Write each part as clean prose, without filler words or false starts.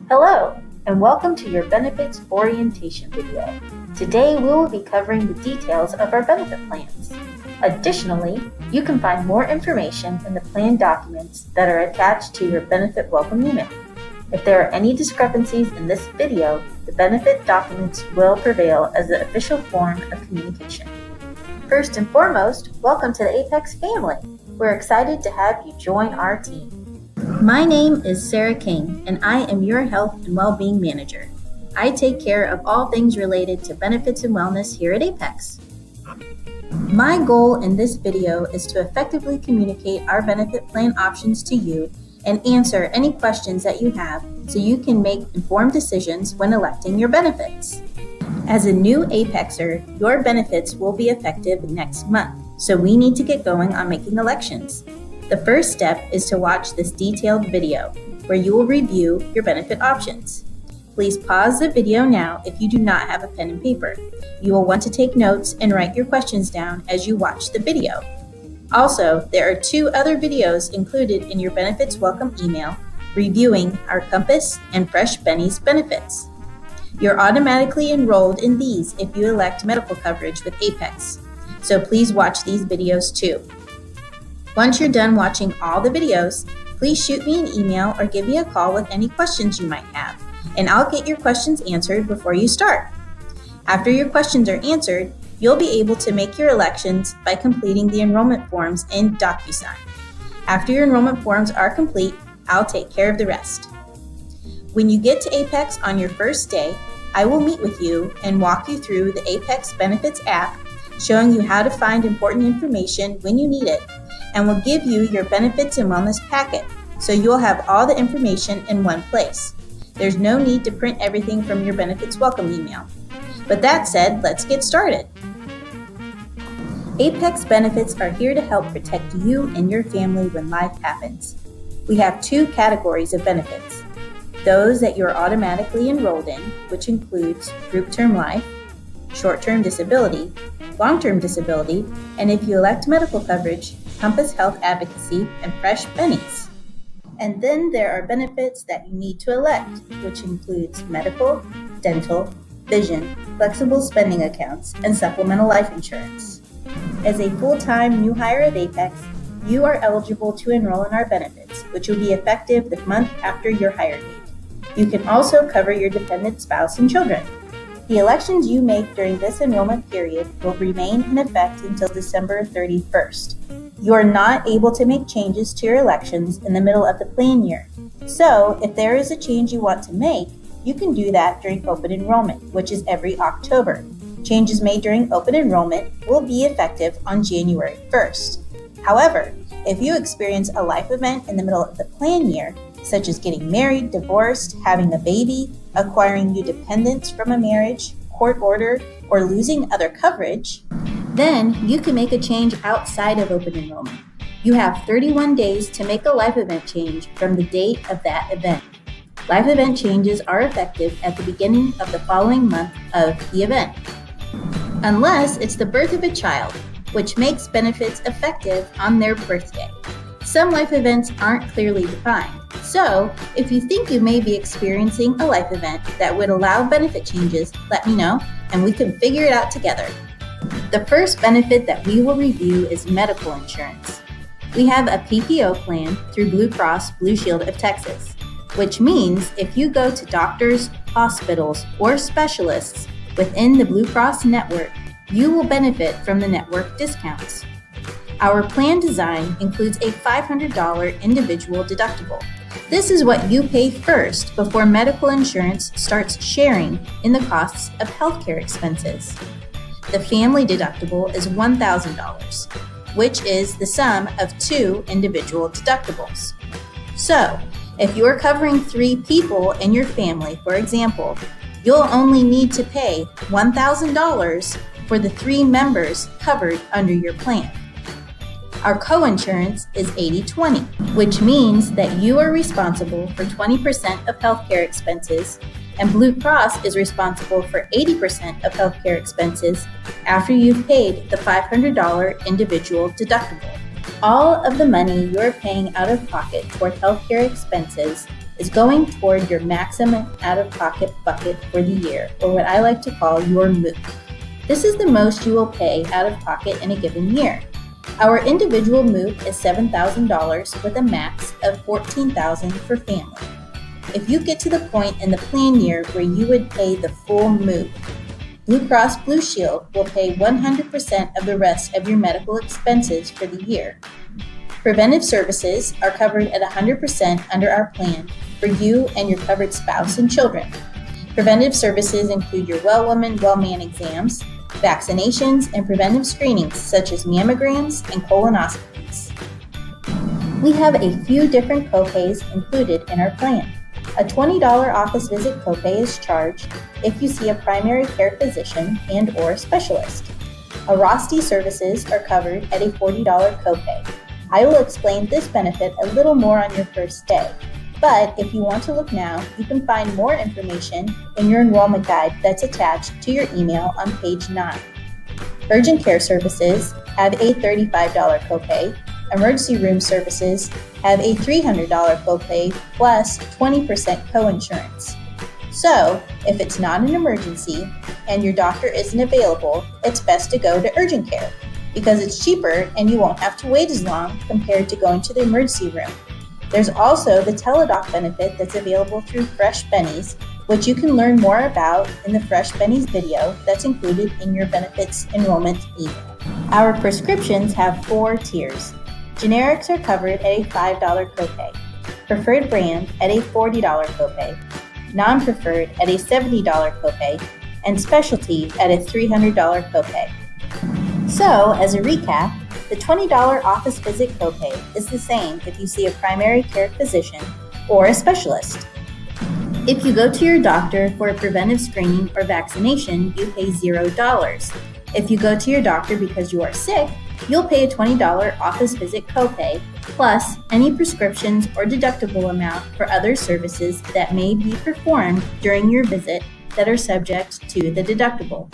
Hello, and welcome to your benefits orientation video. Today we will be covering the details of our benefit plans. Additionally, you can find more information in the plan documents that are attached to your benefit welcome email. If there are any discrepancies in this video, the benefit documents will prevail as the official form of communication. First and foremost, welcome to the Apex family. We're excited to have you join our team. My name is Sarah King, and I am your Health and Wellbeing Manager. I take care of all things related to benefits and wellness here at Apex. My goal in this video is to effectively communicate our benefit plan options to you and answer any questions that you have so you can make informed decisions when electing your benefits. As a new Apexer, your benefits will be effective next month, so we need to get going on making elections. The first step is to watch this detailed video, where you will review your benefit options. Please pause the video now if you do not have a pen and paper. You will want to take notes and write your questions down as you watch the video. Also, there are 2 other videos included in your benefits welcome email reviewing our Compass and Fresh Bennies benefits. You're automatically enrolled in these if you elect medical coverage with Apex, so please watch these videos too. Once you're done watching all the videos, please shoot me an email or give me a call with any questions you might have, and I'll get your questions answered before you start. After your questions are answered, you'll be able to make your elections by completing the enrollment forms in DocuSign. After your enrollment forms are complete, I'll take care of the rest. When you get to Apex on your first day, I will meet with you and walk you through the Apex Benefits app, showing you how to find important information when you need it, and will give you your benefits and wellness packet, so you'll have all the information in one place. There's no need to print everything from your benefits welcome email. But that said, let's get started. Apex benefits are here to help protect you and your family when life happens. We have 2 categories of benefits: those that you're automatically enrolled in, which includes group term life, short-term disability, long-term disability, and if you elect medical coverage, Compass Health Advocacy, and Fresh Bennies. And then there are benefits that you need to elect, which includes medical, dental, vision, flexible spending accounts, and supplemental life insurance. As a full-time new hire at Apex, you are eligible to enroll in our benefits, which will be effective the month after your hire date. You can also cover your dependent spouse and children. The elections you make during this enrollment period will remain in effect until December 31st. You are not able to make changes to your elections in the middle of the plan year. So, if there is a change you want to make, you can do that during open enrollment, which is every October. Changes made during open enrollment will be effective on January 1st. However, if you experience a life event in the middle of the plan year, such as getting married, divorced, having a baby, acquiring new dependents from a marriage, court order, or losing other coverage, then you can make a change outside of open enrollment. You have 31 days to make a life event change from the date of that event. Life event changes are effective at the beginning of the following month of the event, unless it's the birth of a child, which makes benefits effective on their birthday. Some life events aren't clearly defined, so if you think you may be experiencing a life event that would allow benefit changes, let me know and we can figure it out together. The first benefit that we will review is medical insurance. We have a PPO plan through Blue Cross Blue Shield of Texas, which means if you go to doctors, hospitals, or specialists within the Blue Cross network, you will benefit from the network discounts. Our plan design includes a $500 individual deductible. This is what you pay first before medical insurance starts sharing in the costs of healthcare expenses. The family deductible is $1,000, which is the sum of 2 individual deductibles. So, if you're covering 3 people in your family, for example, you'll only need to pay $1,000 for the 3 members covered under your plan. Our co-insurance is 80-20, which means that you are responsible for 20% of healthcare expenses, and Blue Cross is responsible for 80% of healthcare expenses after you've paid the $500 individual deductible. All of the money you're paying out of pocket toward healthcare expenses is going toward your maximum out-of-pocket bucket for the year, or what I like to call your MOOP. This is the most you will pay out of pocket in a given year. Our individual MOOP is $7,000 with a max of $14,000 for family. If you get to the point in the plan year where you would pay the full MOOP, Blue Cross Blue Shield will pay 100% of the rest of your medical expenses for the year. Preventive services are covered at 100% under our plan for you and your covered spouse and children. Preventive services include your well woman, well man exams, vaccinations, and preventive screenings such as mammograms and colonoscopies. We have a few different copays included in our plan. A $20 office visit copay is charged if you see a primary care physician and/or specialist. Arosty services are covered at a $40 copay. I will explain this benefit a little more on your first day, but if you want to look now, you can find more information in your enrollment guide that's attached to your email on page 9. Urgent care services have a $35 copay. Emergency room services have a $300 copay plus 20% coinsurance. So, if it's not an emergency and your doctor isn't available, it's best to go to urgent care because it's cheaper and you won't have to wait as long compared to going to the emergency room. There's also the Teladoc benefit that's available through Fresh Bennies, which you can learn more about in the Fresh Bennies video that's included in your benefits enrollment email. Our prescriptions have 4 tiers. Generics are covered at a $5 copay, preferred brand at a $40 copay, non-preferred at a $70 copay, and specialty at a $300 copay. So, as a recap, the $20 office visit copay is the same if you see a primary care physician or a specialist. If you go to your doctor for a preventive screening or vaccination, you pay $0. If you go to your doctor because you are sick, you'll pay a $20 office visit copay, plus any prescriptions or deductible amount for other services that may be performed during your visit that are subject to the deductible.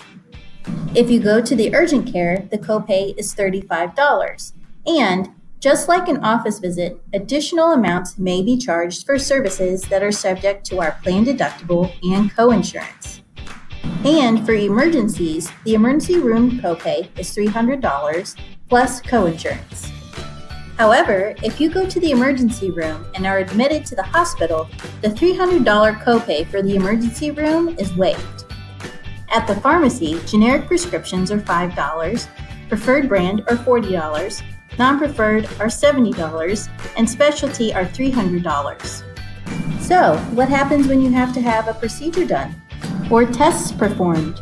If you go to the urgent care, the copay is $35. And just like an office visit, additional amounts may be charged for services that are subject to our plan deductible and coinsurance. And for emergencies, the emergency room copay is $300 plus coinsurance. However, if you go to the emergency room and are admitted to the hospital, the $300 copay for the emergency room is waived. At the pharmacy, generic prescriptions are $5, preferred brand are $40, non-preferred are $70, and specialty are $300. So, what happens when you have to have a procedure done or tests performed?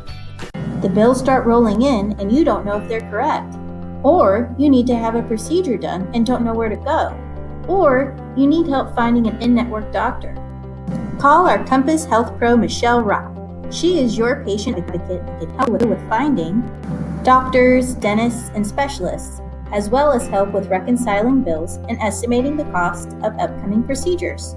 The bills start rolling in and you don't know if they're correct. Or you need to have a procedure done and don't know where to go. Or you need help finding an in-network doctor. Call our Compass Health Pro Michelle Rock. She is your patient advocate and can help with finding doctors, dentists, and specialists, as well as help with reconciling bills and estimating the cost of upcoming procedures.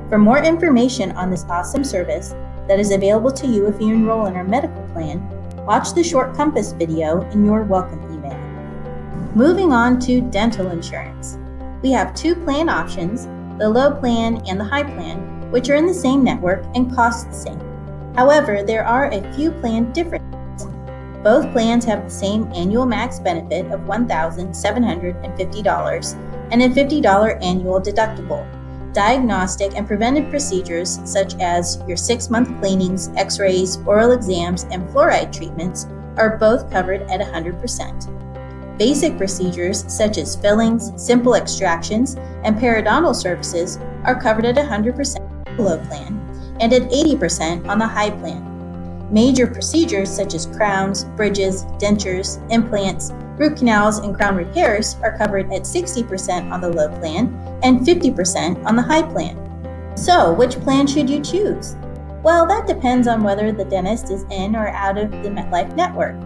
For more information on this awesome service that is available to you if you enroll in our medical plan, watch the short Compass video in your welcome email. Moving on to dental insurance. We have 2 plan options, the low plan and the high plan, which are in the same network and cost the same. However, there are a few plan differences. Both plans have the same annual max benefit of $1,750 and a $50 annual deductible. Diagnostic and preventive procedures such as your 6-month cleanings, x-rays, oral exams, and fluoride treatments are both covered at 100%. Basic procedures such as fillings, simple extractions, and periodontal services are covered at 100% on the low plan and at 80% on the high plan. Major procedures such as crowns, bridges, dentures, implants, root canals, and crown repairs are covered at 60% on the low plan and 50% on the high plan. So, which plan should you choose? Well, that depends on whether the dentist is in or out of the MetLife network.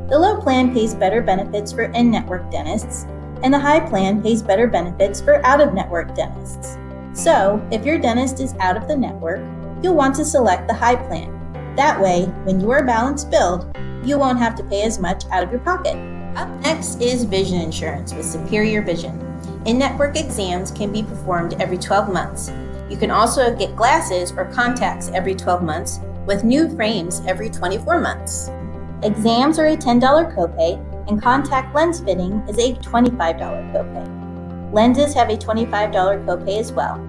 The low plan pays better benefits for in-network dentists, and the high plan pays better benefits for out-of-network dentists. So, if your dentist is out of the network, you'll want to select the high plan. That way, when you are balance billed, you won't have to pay as much out of your pocket. Up next is vision insurance with Superior Vision. In-network exams can be performed every 12 months. You can also get glasses or contacts every 12 months, with new frames every 24 months. Exams are a $10 copay, and contact lens fitting is a $25 copay. Lenses have a $25 copay as well.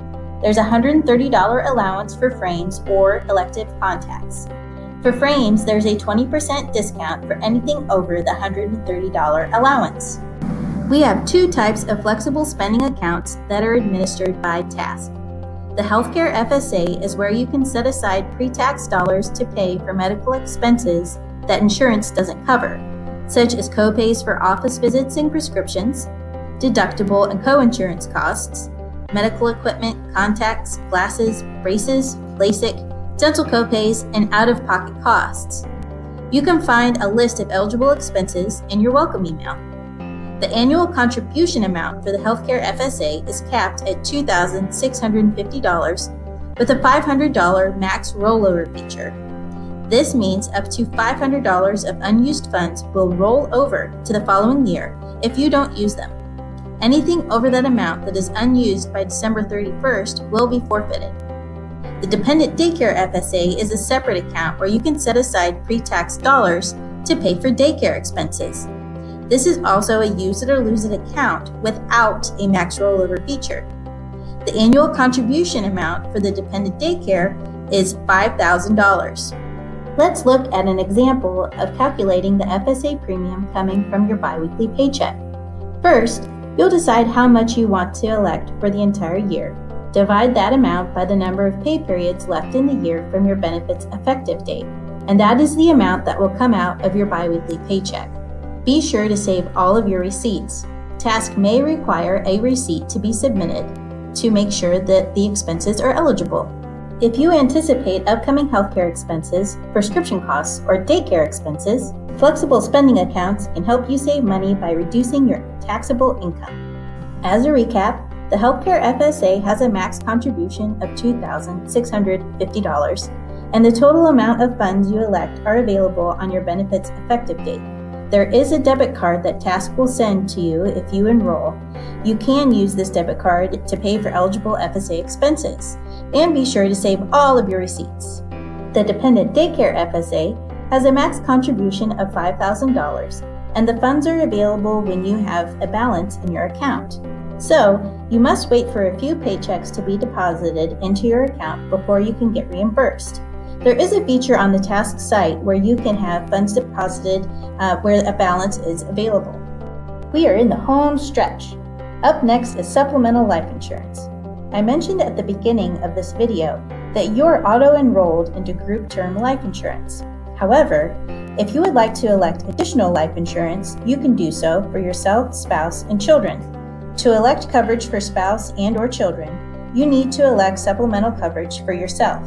There's a $130 allowance for frames or elective contacts. For frames, there's a 20% discount for anything over the $130 allowance. We have two types of flexible spending accounts that are administered by TASC. The Healthcare FSA is where you can set aside pre-tax dollars to pay for medical expenses that insurance doesn't cover, such as copays for office visits and prescriptions, deductible and co-insurance costs, medical equipment, contacts, glasses, braces, LASIK, dental copays, and out-of-pocket costs. You can find a list of eligible expenses in your welcome email. The annual contribution amount for the Healthcare FSA is capped at $2,650 with a $500 max rollover feature. This means up to $500 of unused funds will roll over to the following year if you don't use them. Anything over that amount that is unused by December 31st will be forfeited. The Dependent Daycare FSA is a separate account where you can set aside pre-tax dollars to pay for daycare expenses. This is also a use it or lose it account without a max rollover feature. The annual contribution amount for the dependent daycare is $5,000. Let's look at an example of calculating the FSA premium coming from your biweekly paycheck. First, you'll decide how much you want to elect for the entire year. Divide that amount by the number of pay periods left in the year from your benefits effective date, and that is the amount that will come out of your biweekly paycheck. Be sure to save all of your receipts. TASC may require a receipt to be submitted to make sure that the expenses are eligible. If you anticipate upcoming healthcare expenses, prescription costs, or daycare expenses, flexible spending accounts can help you save money by reducing your taxable income. As a recap, the Healthcare FSA has a max contribution of $2,650, and the total amount of funds you elect are available on your benefits effective date. There is a debit card that TASC will send to you if you enroll. You can use this debit card to pay for eligible FSA expenses, and be sure to save all of your receipts. The Dependent Daycare FSA has a max contribution of $5,000, and the funds are available when you have a balance in your account. So, you must wait for a few paychecks to be deposited into your account before you can get reimbursed. There is a feature on the TASC site where you can have funds deposited where a balance is available. We are in the home stretch. Up next is supplemental life insurance. I mentioned at the beginning of this video that you're auto-enrolled into group term life insurance. However, if you would like to elect additional life insurance, you can do so for yourself, spouse, and children. To elect coverage for spouse and/or children, you need to elect supplemental coverage for yourself.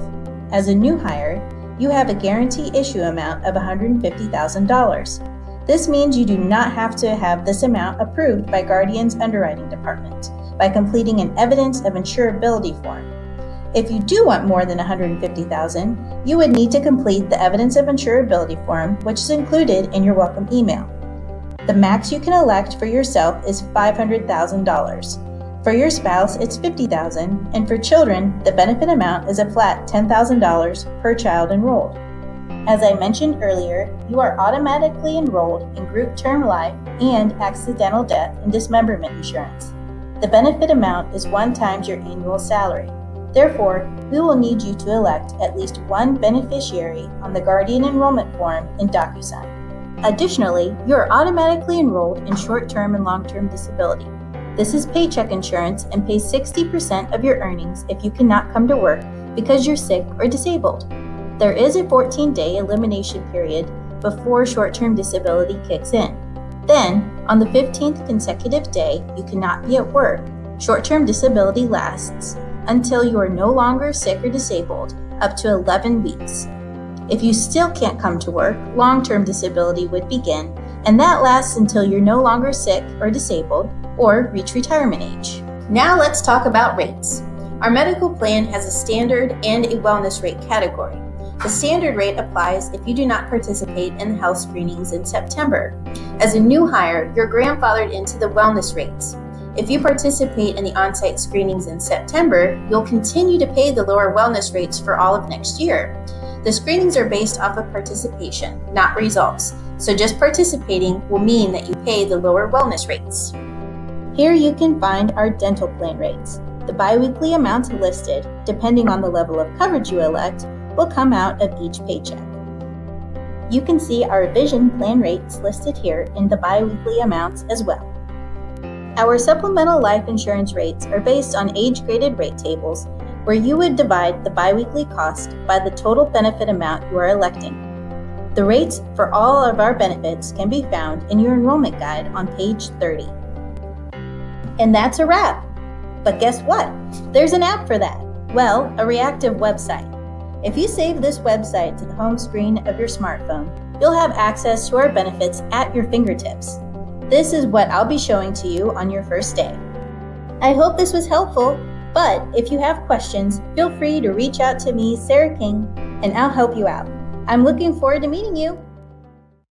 As a new hire, you have a guarantee issue amount of $150,000. This means you do not have to have this amount approved by Guardian's underwriting department by completing an evidence of insurability form. If you do want more than $150,000, you would need to complete the evidence of insurability form, which is included in your welcome email. The max you can elect for yourself is $500,000. For your spouse, it's $50,000, and for children, the benefit amount is a flat $10,000 per child enrolled. As I mentioned earlier, you are automatically enrolled in group term life and accidental death and dismemberment insurance. The benefit amount is 1 times your annual salary. Therefore, we will need you to elect at least one beneficiary on the Guardian enrollment form in DocuSign. Additionally, you are automatically enrolled in short-term and long-term disability. This is paycheck insurance and pays 60% of your earnings if you cannot come to work because you're sick or disabled. There is a 14-day elimination period before short-term disability kicks in. Then, on the 15th consecutive day you cannot be at work, short-term disability lasts until you are no longer sick or disabled, up to 11 weeks. If you still can't come to work, long-term disability would begin, and that lasts until you're no longer sick or disabled or reach retirement age. Now let's talk about rates. Our medical plan has a standard and a wellness rate category. The standard rate applies if you do not participate in the health screenings in September. As a new hire, you're grandfathered into the wellness rates. If you participate in the on-site screenings in September, you'll continue to pay the lower wellness rates for all of next year. The screenings are based off of participation, not results, so just participating will mean that you pay the lower wellness rates. Here you can find our dental plan rates. The biweekly amounts listed, depending on the level of coverage you elect, will come out of each paycheck. You can see our vision plan rates listed here in the biweekly amounts as well. Our supplemental life insurance rates are based on age-graded rate tables, where you would divide the biweekly cost by the total benefit amount you are electing. The rates for all of our benefits can be found in your enrollment guide on page 30. And that's a wrap. But guess what? There's an app for that. Well, a reactive website. If you save this website to the home screen of your smartphone, you'll have access to our benefits at your fingertips. This is what I'll be showing to you on your first day. I hope this was helpful, but if you have questions, feel free to reach out to me, Sarah King, and I'll help you out. I'm looking forward to meeting you.